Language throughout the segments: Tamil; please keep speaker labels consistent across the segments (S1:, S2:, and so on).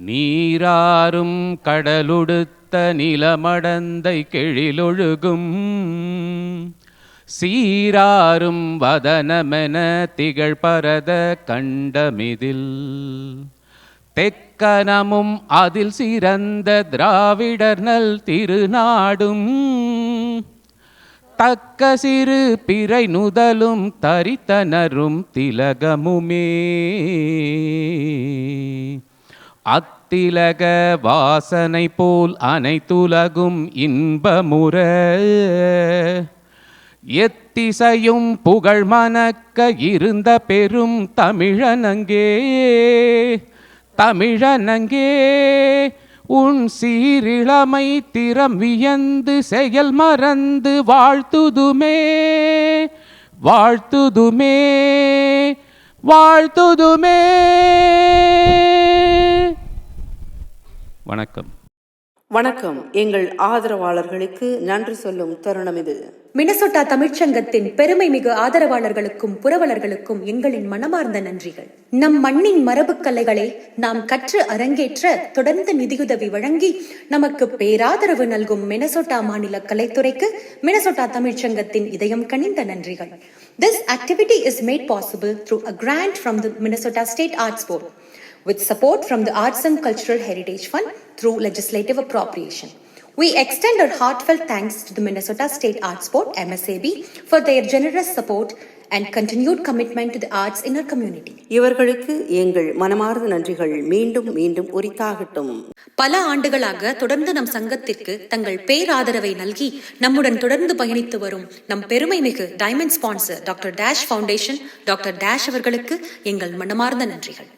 S1: நீராறும் கடலுடுத்த நிலமடந்தை கெழிலொழுகும் சீராறும் வதனமென திகழ்பரத கண்டமிதில் தெக்கனமும் அதில் சிறந்த திராவிடர் நல் திருநாடும் தக்க சிறு பிறை நுதலும் தரித்தனரும் திலகமுமே அத்திலக வாசனை போல் அனைத்துலகும் இன்பமுற எத்திசையும் புகழ் மணக்க இருந்த பெரும் தமிழனங்கே தமிழனங்கே உன் சீரிழமை திறம் வியந்து செயல் மறந்து வாழ்த்துதுமே வாழ்த்துதுமே வாழ்த்துதுமே. வணக்கம்.
S2: வணக்கம். எங்கள் ஆதரவாளர்களுக்கு நன்றி சொல்லும் தருணம் இது.
S3: மினசோட்டா தமிழ்ச்சங்கத்தின் பெருமை மிகு ஆதரவாளர்களுக்கும் புரவலர்களுக்கும் எங்களின் மனமார்ந்த நன்றிகள். நம் மண்ணின் மரபு கலைகளை நாம் கற்று அரங்கேற்ற தொடர்ந்து நிதியுதவி வழங்கி நமக்கு பேராதரவு நல்கும் மினசோட்டா மாநில கலைத்துறைக்கு மினசோட்டா தமிழ்ச்சங்கத்தின் இதயம் கனிந்த நன்றிகள். This activity is made possible through a grant from the Minnesota State Arts Board with support from the Arts and Cultural Heritage Fund through legislative appropriation. We extend our heartfelt thanks to the Minnesota State Arts Board, MSAB, for their generous support and continued commitment to the arts in our community.
S2: இவர்களுக்கு எங்கள் மனமார்ந்த நன்றிகள் மீண்டும் மீண்டும் உரித்தாகட்டும்.
S3: பல ஆண்டுகளாக தொடர்ந்து நம் சங்கத்திற்கு தங்கள் பேராதரவை நல்கி நம்முடன் தொடர்ந்து பயணித்து வரும் நம் பெருமை மிகு diamond sponsor doctor dash foundation doctor dash அவர்களுக்கு எங்கள் மனமார்ந்த நன்றிகள்.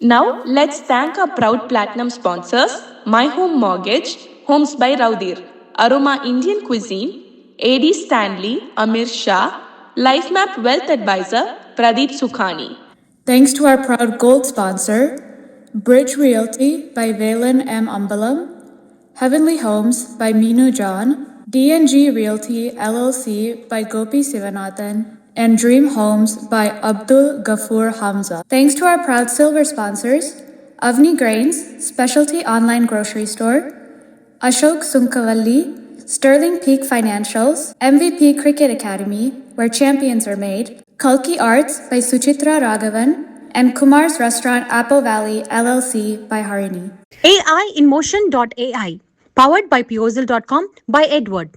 S4: Now let's thank our proud platinum sponsors: My Home Mortgage, Homes by Raudir, Aroma Indian Cuisine, AD Stanley, Amir Shah, LifeMap Wealth Advisor, Pradeep Sukhani.
S5: Thanks to our proud gold sponsor, Bridge Realty by Valen M. Ambalam, Heavenly Homes by Meenu John, DNG Realty LLC by Gopi Sivanathan, and Dream Homes by Abdul Ghafoor Hamza. Thanks to our proud silver sponsors, Avni Grains, Specialty Online Grocery Store, Ashok Sunkavalli, Sterling Peak Financials, MVP Cricket Academy, where champions are made, Kalki Arts by Suchitra Raghavan, and Kumar's Restaurant Apple Valley LLC by Harini.
S6: AIinmotion.ai, powered by Piozil.com by Edward.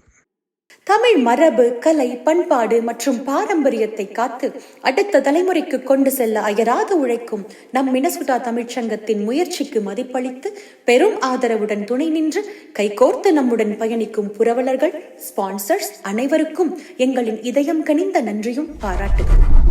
S3: Tamil மரபு, கலை, பண்பாடு மற்றும் பாரம்பரியத்தை காத்து அடுத்த தலைமுறைக்கு கொண்டு செல்ல அயராது உழைக்கும் நம் மினசோட்டா தமிழ்ச்சங்கத்தின் முயற்சிக்கு மதிப்பளித்து பெரும் ஆதரவுடன் துணை நின்று கைகோர்த்து நம்முடன் பயணிக்கும் புரவலர்கள், ஸ்பான்சர்ஸ் அனைவருக்கும் எங்களின் இதயம் கனிந்த நன்றியும் பாராட்டுகளும்.